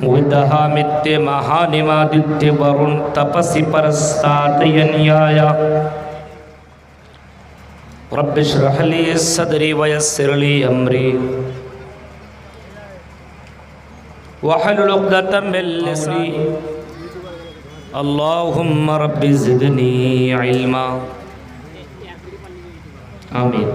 विदहामित्य महानिमादित्य वरुण तपसि परस्तातयन्याय रब्बिश्रह ली सदरी वयस्सिर ली अमरी वहलुल उक़दतम मिन लिसानी अल्लाहुम्मा रब्बि ज़िदनी इल्मा। आमीन।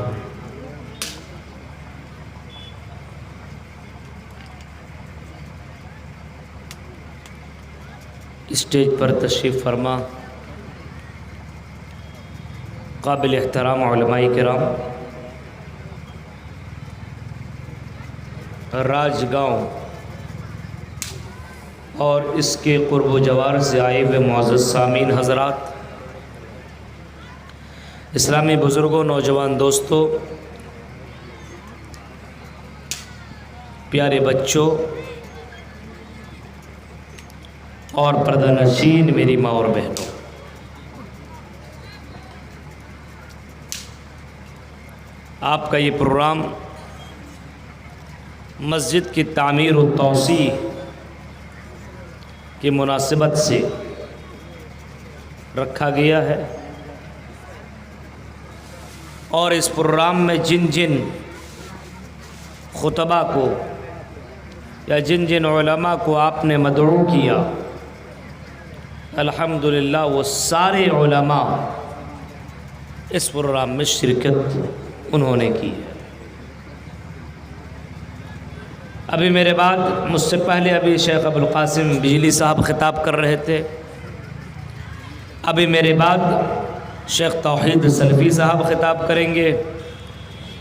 स्टेज पर तशरीफ़ फरमा काबिल एहतराम उलमाए किराम, राजगांव और इसके क़ुर्ब जवार से आए हुए मुअज़्ज़ज़ सामीन हज़रात, इस्लामी बुज़ुर्गों, नौजवान दोस्तों, प्यारे बच्चों और पर्दानशीन मेरी माँ और बहनों, आपका ये प्रोग्राम मस्जिद की तामीर और तौसी की मुनासिबत से रखा गया है और इस प्रोग्राम में जिन जिन खुतबा को या जिन जिन उलमा को आपने मदऊ किया, अल्हम्दुलिल्लाह वो सारे उलमा इस प्रोग्राम में शिरकत उन्होंने की है। अभी मेरे बाद मुझसे पहले अभी शेख अबुल क़ासिम बिजली साहब ख़िताब कर रहे थे, अभी मेरे बाद शेख तौहीद सलफ़ी साहब ख़िताब करेंगे,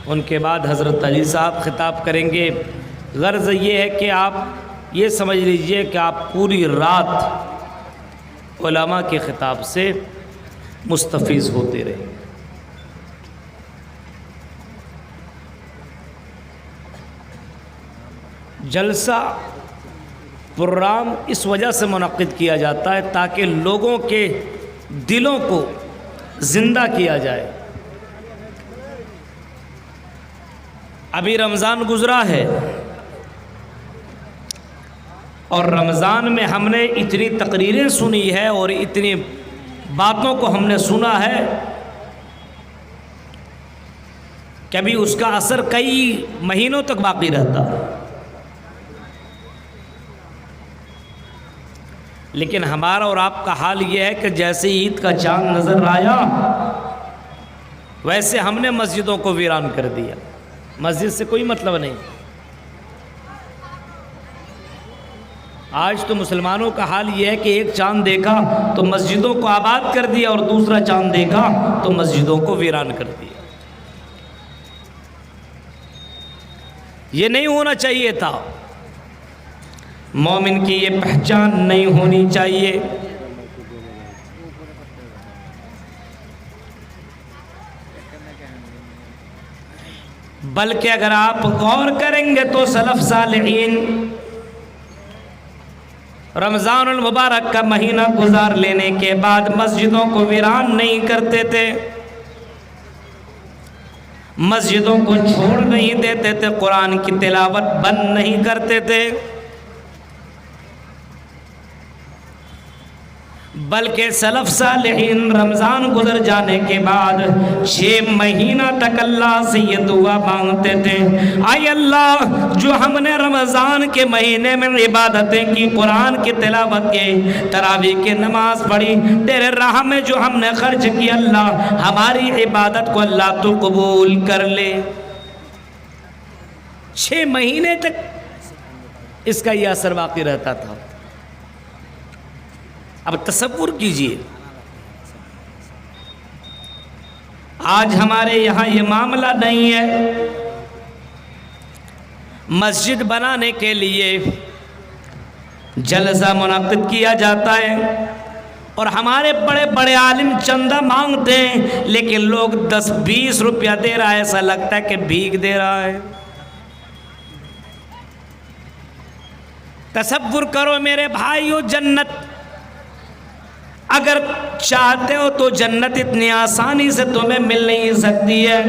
उनके बाद हज़रत अली साहब ख़िताब करेंगे। गर्ज़ ये है कि आप ये समझ लीजिए कि आप पूरी रात उलमा के ख़िताब से मुस्तफ़ीज़ होते रहे। जलसा प्रोग्राम इस वजह से मुनक़्क़िद किया जाता है ताकि लोगों के दिलों को ज़िंदा किया जाए। अभी रमज़ान गुज़रा है और रमज़ान में हमने इतनी तकरीरें सुनी है और इतनी बातों को हमने सुना है कि अभी उसका असर कई महीनों तक बाकी रहता है। लेकिन हमारा और आपका हाल ये है कि जैसे ईद का चांद नज़र आया वैसे हमने मस्जिदों को वीरान कर दिया। मस्जिद से कोई मतलब नहीं। आज तो मुसलमानों का हाल ये है कि एक चांद देखा तो मस्जिदों को आबाद कर दिया और दूसरा चांद देखा तो मस्जिदों को वीरान कर दिया। ये नहीं होना चाहिए था। मोमिन की ये पहचान नहीं होनी चाहिए। बल्कि अगर आप गौर करेंगे तो सलफ सालिहीन रमज़ानुल मुबारक का महीना गुजार लेने के बाद मस्जिदों को वीरान नहीं करते थे, मस्जिदों को छोड़ नहीं देते थे, कुरान की तिलावत बंद नहीं करते थे, बल्कि सलफ सालिहीन रमज़ान गुजर जाने के बाद 6 महीना तक अल्लाह से ये दुआ मांगते थे, आय अल्लाह जो हमने रमज़ान के महीने में इबादतें की, कुरान की तिलावत की, तरावीह की नमाज पढ़ी, तेरे राह में जो हमने खर्च किया, अल्लाह हमारी इबादत को अल्लाह तो कबूल कर ले। 6 महीने तक इसका ये असर बाकी रहता था। अब तसव्वुर कीजिए आज हमारे यहाँ ये मामला नहीं है। मस्जिद बनाने के लिए जलसा मुनक़्क़िद किया जाता है और हमारे बड़े बड़े आलिम चंदा मांगते हैं, लेकिन लोग 10-20 रुपया दे रहा है, ऐसा लगता है कि भीख दे रहा है। तसव्वुर करो मेरे भाइयों, जन्नत अगर चाहते हो तो जन्नत इतनी आसानी से तुम्हें मिल नहीं सकती है।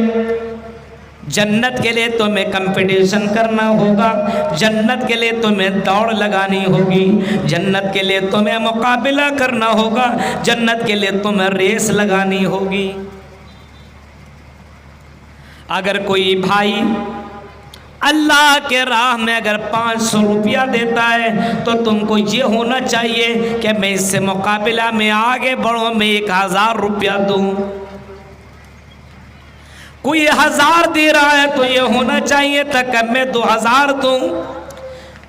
जन्नत के लिए तुम्हें कंपटीशन करना होगा, जन्नत के लिए तुम्हें दौड़ लगानी होगी, जन्नत के लिए तुम्हें मुकाबला करना होगा, जन्नत के लिए तुम्हें रेस लगानी होगी। अगर कोई भाई अल्लाह के राह में अगर 500 रुपया देता है तो तुमको ये होना चाहिए कि मैं इससे मुकाबला में आगे बढ़ूँ, मैं 1000 रुपया दूँ। कोई 1000 दे रहा है तो ये होना चाहिए था कि मैं 2000 दूँ।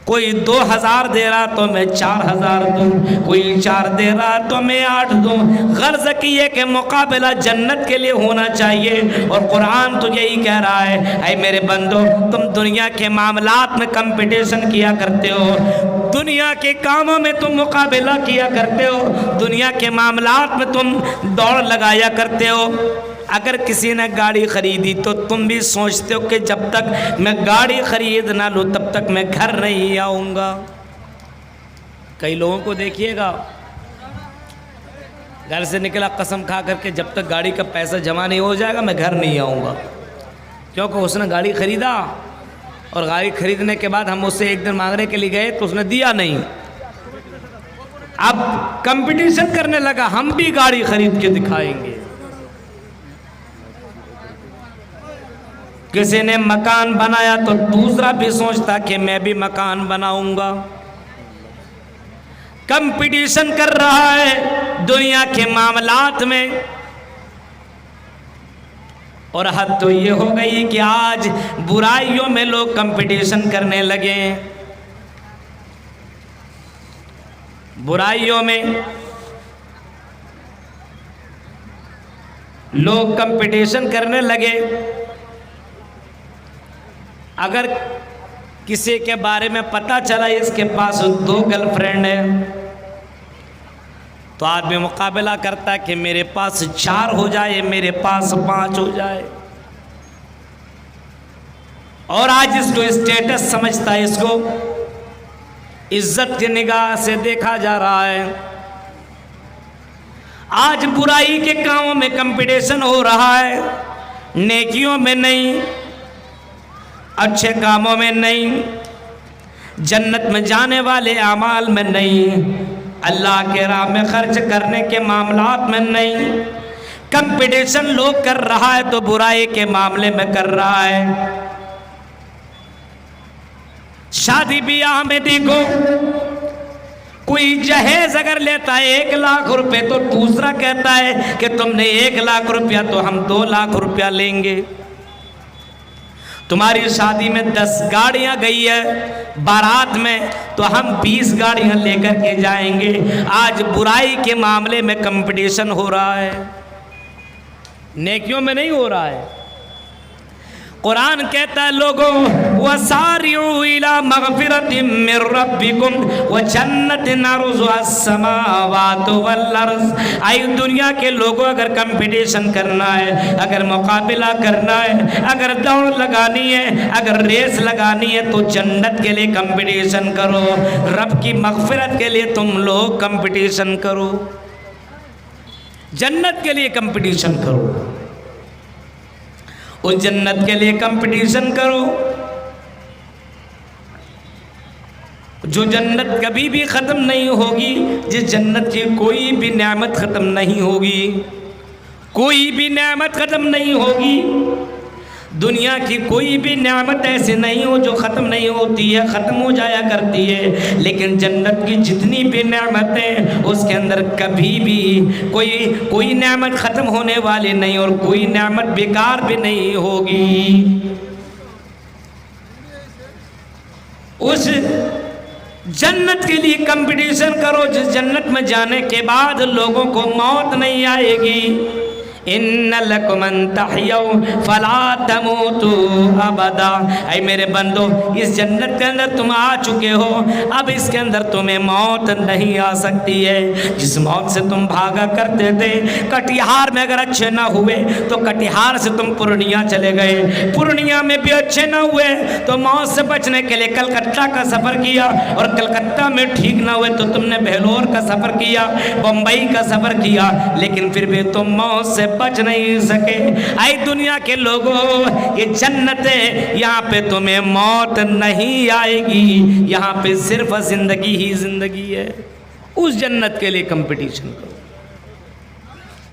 कोई 2000 दे रहा तो मैं 4000 दूँ, कोई 4 दे रहा तो मैं 8 दूँ। गर्ज की है कि मुकाबला जन्नत के लिए होना चाहिए। और कुरान तो यही कह रहा है, ऐ मेरे बंदो तुम दुनिया के मामलात में कंपटीशन किया करते हो, दुनिया के कामों में तुम मुकाबला किया करते हो, दुनिया के मामलात में तुम दौड़ लगाया करते हो। अगर किसी ने गाड़ी खरीदी तो तुम भी सोचते हो कि जब तक मैं गाड़ी खरीद ना लूँ तब तक मैं घर नहीं आऊँगा। कई लोगों को देखिएगा घर से निकला कसम खा करके जब तक गाड़ी का पैसा जमा नहीं हो जाएगा मैं घर नहीं आऊँगा, क्योंकि उसने गाड़ी खरीदा और गाड़ी खरीदने के बाद हम उससे एक दिन मांगने के लिए गए तो उसने दिया नहीं। अब कंपटीशन करने लगा, हम भी गाड़ी खरीद के दिखाएंगे। किसी ने मकान बनाया तो दूसरा भी सोचता कि मैं भी मकान बनाऊंगा। कंपटीशन कर रहा है दुनिया के मामलात में। और हद तो ये हो गई कि आज बुराइयों में लोग कंपटीशन करने लगे। बुराइयों में लोग कंपटीशन करने लगे। अगर किसी के बारे में पता चला इसके पास 2 गर्लफ्रेंड है तो आदमी मुकाबला करता है कि मेरे पास 4 हो जाए, मेरे पास 5 हो जाए। और आज इसको स्टेटस समझता है, इसको इज्जत की निगाह से देखा जा रहा है। आज बुराई के कामों में कंपटीशन हो रहा है, नेकियों में नहीं, अच्छे कामों में नहीं, जन्नत में जाने वाले अमाल में नहीं, अल्लाह के राह में खर्च करने के मामलात में नहीं। कंपटीशन लोग कर रहा है तो बुराई के मामले में कर रहा है। शादी ब्याह में देखो, कोई जहेज अगर लेता है 1 लाख रुपए तो दूसरा कहता है कि तुमने 1 लाख रुपया तो हम 2 लाख रुपया लेंगे। तुम्हारी शादी में 10 गाड़ियां गई है बारात में तो हम 20 गाड़ियां लेकर के जाएंगे। आज बुराई के मामले में कंपटीशन हो रहा है, नेकियों में नहीं हो रहा है। कुरान कहता है लोगों वसारिउ इला मगफिरतिम मिर रब्बिकुम व जन्नतिन अर्जुहा अस्समावातु वल अर्ज़। आई दुनिया के लोगों, अगर कंपटीशन करना है, अगर मुकाबला करना है, अगर दौड़ लगानी है, अगर रेस लगानी है तो जन्नत के लिए कंपटीशन करो, रब की मगफिरत के लिए तुम लोग कंपटीशन करो, जन्नत के लिए कंपटीशन करो, उस जन्नत के लिए कंपटीशन करो जो जन्नत कभी भी ख़त्म नहीं होगी, जिस जन्नत की कोई भी नेमत ख़त्म नहीं होगी, कोई भी नेमत ख़त्म नहीं होगी। दुनिया की कोई भी नेमत ऐसी नहीं हो जो ख़त्म नहीं होती है, ख़त्म हो जाया करती है। लेकिन जन्नत की जितनी भी नेमतें उसके अंदर कभी भी कोई नेमत ख़त्म होने वाली नहीं और कोई नेमत बेकार भी नहीं होगी। उस जन्नत के लिए कंपटीशन करो जिस जन्नत में जाने के बाद लोगों को मौत नहीं आएगी। इन्ना लकुम अन तहयौ फला तमूतू अबदा। ऐ मेरे बंदो, इस जन्नत के अंदर तुम आ चुके हो, अब इसके अंदर तुम्हें मौत नहीं आ सकती है। जिस मौत से तुम भागा करते थे, कटिहार में अगर अच्छे ना हुए तो कटिहार से तुम पूर्णिया चले गए, पूर्णिया में भी अच्छे ना हुए तो मौत से बचने के लिए कलकत्ता का सफ़र किया, और कलकत्ता में ठीक ना हुए तो तुमने बेलोर का सफ़र किया, बम्बई का सफ़र किया, लेकिन फिर भी तुम मौत से बच नहीं सके। ऐ दुनिया के लोगों, ये जन्नत है, यहाँ पे तुम्हें मौत नहीं आएगी, यहाँ पे सिर्फ जिंदगी ही जिंदगी है। उस जन्नत के लिए कंपटीशन करो।